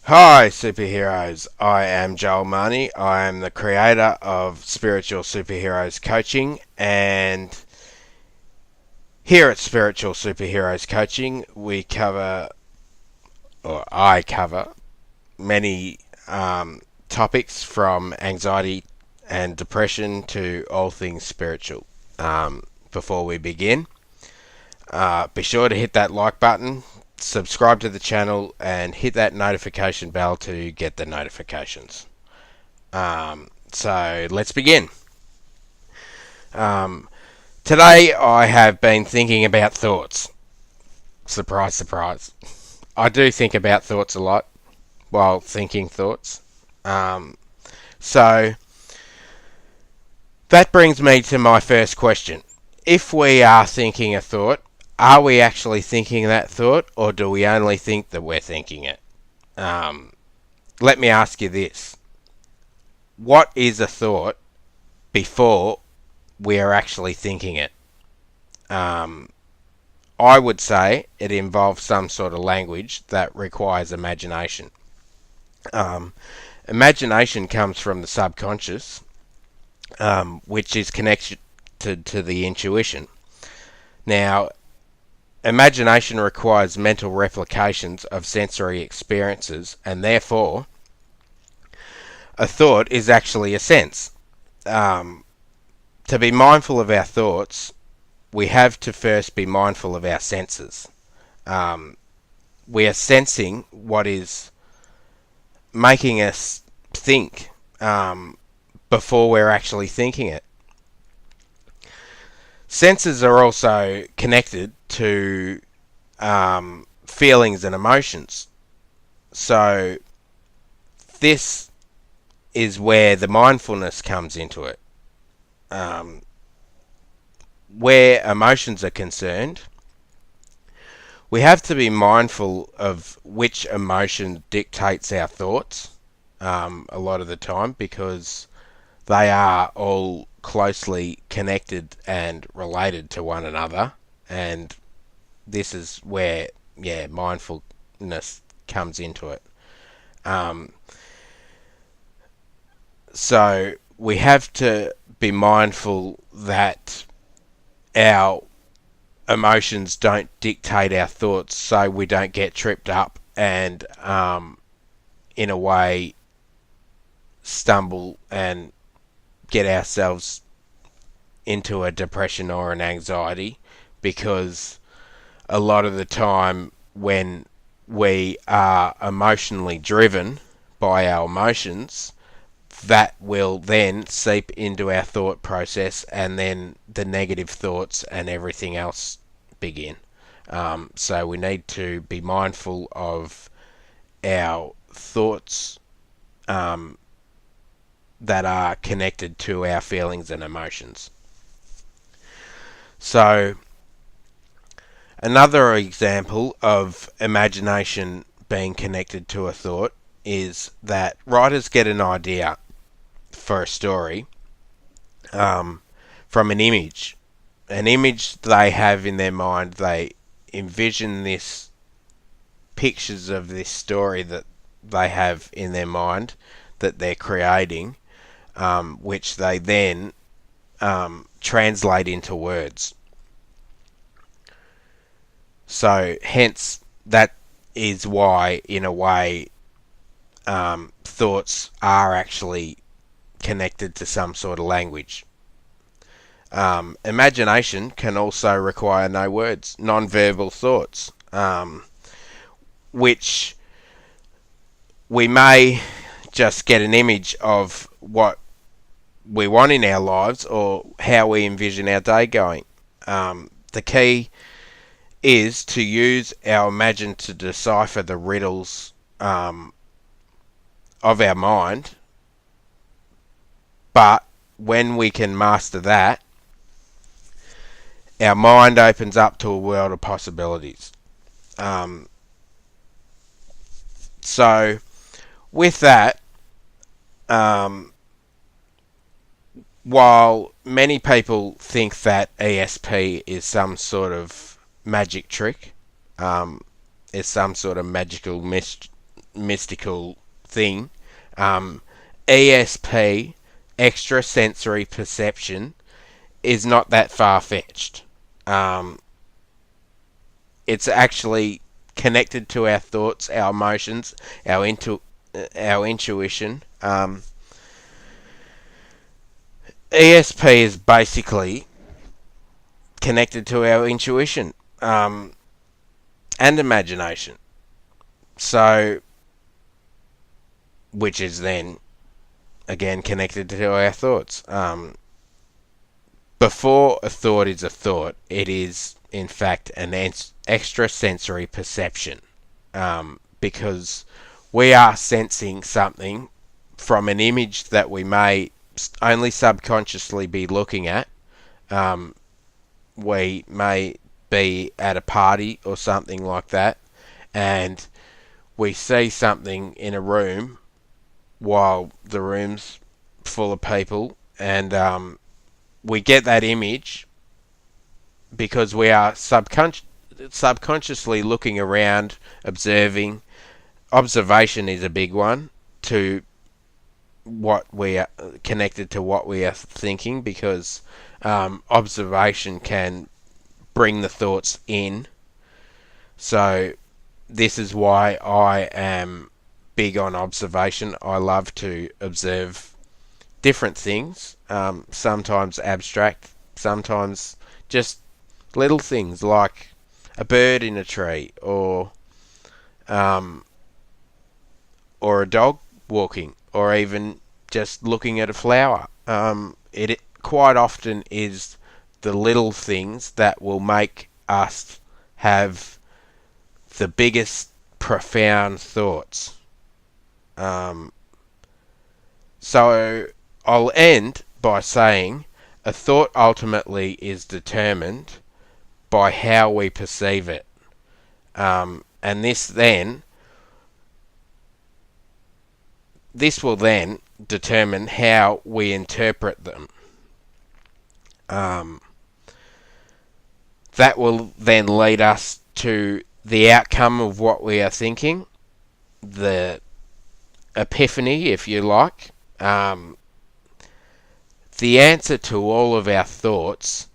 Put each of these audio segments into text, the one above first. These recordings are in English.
Hi, superheroes. I am Joel Mahony. I am the creator of Spiritual Superheroes Coaching, and here at Spiritual Superheroes Coaching, I cover many topics from anxiety and depression to all things spiritual. Before we begin, be sure to hit that like button, subscribe to the channel, and hit that notification bell to get the notifications. So let's begin. Um, Today I have been thinking about thoughts. Surprise, surprise. I do think about thoughts a lot while thinking thoughts. Um, so that brings me to my first question. If we are thinking a thought, are we actually thinking that thought, or do we only think that we're thinking it? Um, Let me ask you this. What is a thought before we are actually thinking it? Um, I would say it involves some sort of language that requires imagination. Um, Imagination comes from the subconscious, which is connected to the intuition. Now, imagination requires mental replications of sensory experiences, and therefore, a thought is actually a sense. Um, to be mindful of our thoughts, we have to first be mindful of our senses. Um, we are sensing what is making us think before we're actually thinking it. Senses are also connected to feelings and emotions. So this is where the mindfulness comes into it. Um, where emotions are concerned, we have to be mindful of which emotion dictates our thoughts a lot of the time, because they are all closely connected and related to one another. And this is where, mindfulness comes into it. Um, so we have to be mindful that our emotions don't dictate our thoughts, so we don't get tripped up and, in a way, stumble and get ourselves into a depression or an anxiety, because a lot of the time when we are emotionally driven by our emotions, that will then seep into our thought process, and then the negative thoughts and everything else begin. So we need to be mindful of our thoughts that are connected to our feelings and emotions. So another example of imagination being connected to a thought is that writers get an idea for a story from an image they have in their mind. They envision this pictures of this story that they have in their mind that they're creating, which they then translate into words. So hence that is why, in a way, thoughts are actually connected to some sort of language. Imagination can also require no words, non-verbal thoughts, which we may just get an image of what we want in our lives or how we envision our day going. The key is to use our imagination to decipher the riddles of our mind, but when we can master that, our mind opens up to a world of possibilities. Um, so, with that, um, while many people think that ESP is some sort of magic trick, is some sort of magical mystical thing. ESP, extrasensory perception, is not that far-fetched. It's actually connected to our thoughts, our emotions, our intuition. ESP is basically connected to our intuition and imagination. So, which is then again connected to our thoughts. Before a thought is a thought, it is in fact an extrasensory perception, because we are sensing something from an image that we may only subconsciously be looking at. We may be at a party or something like that, and we see something in a room while the room's full of people, and we get that image because we are subconsciously looking around, observing. Observation is a big one to what we are connected to what we are thinking, because observation can bring the thoughts in. So this is why I am big on observation. I love to observe different things, sometimes abstract, sometimes just little things like a bird in a tree, or a dog walking, or even just looking at a flower. It quite often is the little things that will make us have the biggest profound thoughts. So I'll end by saying a thought ultimately is determined by how we perceive it. And this will then determine how we interpret them. That will then lead us to the outcome of what we are thinking, the epiphany, if you like. The answer to all of our thoughts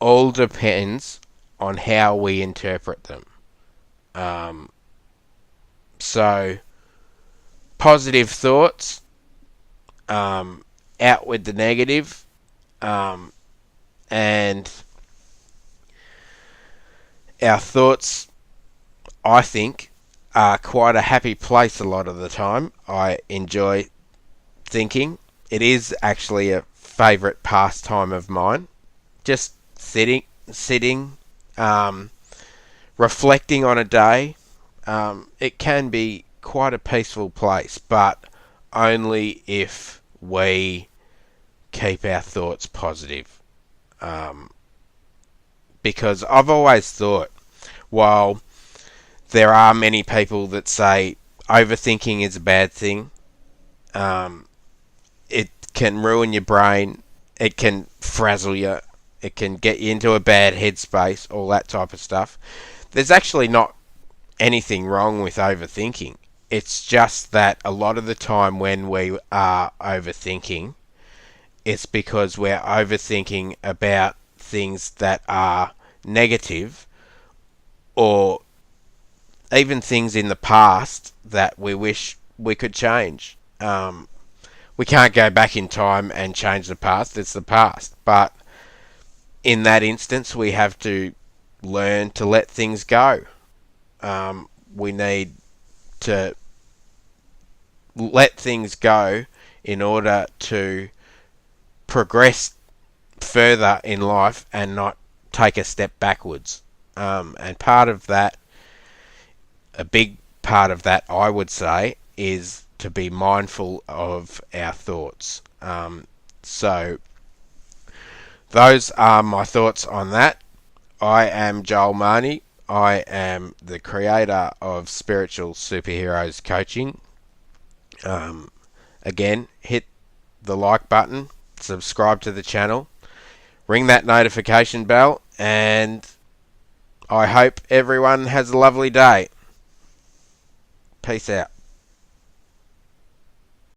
all depends on how we interpret them. So, positive thoughts, out with the negative, and our thoughts, I think, are quite a happy place a lot of the time. I enjoy thinking. It is actually a favourite pastime of mine. Just sitting, reflecting on a day. It can be quite a peaceful place, but only if we keep our thoughts positive. Because I've always thought, while there are many people that say overthinking is a bad thing, it can ruin your brain, it can frazzle you, it can get you into a bad headspace, all that type of stuff. There's actually not anything wrong with overthinking. It's just that a lot of the time when we are overthinking, it's because we're overthinking about things that are negative, or even things in the past that we wish we could change. We can't go back in time and change the past. It's the past. But in that instance, we have to learn to let things go. We need to let things go in order to progress further in life and not take a step backwards. And part of that, a big part of that, I would say, is to be mindful of our thoughts. So those are my thoughts on that. I am Joel Mahony. I am the creator of Spiritual Superheroes Coaching. Again, hit the like button, subscribe to the channel, ring that notification bell, and I hope everyone has a lovely day. Peace out.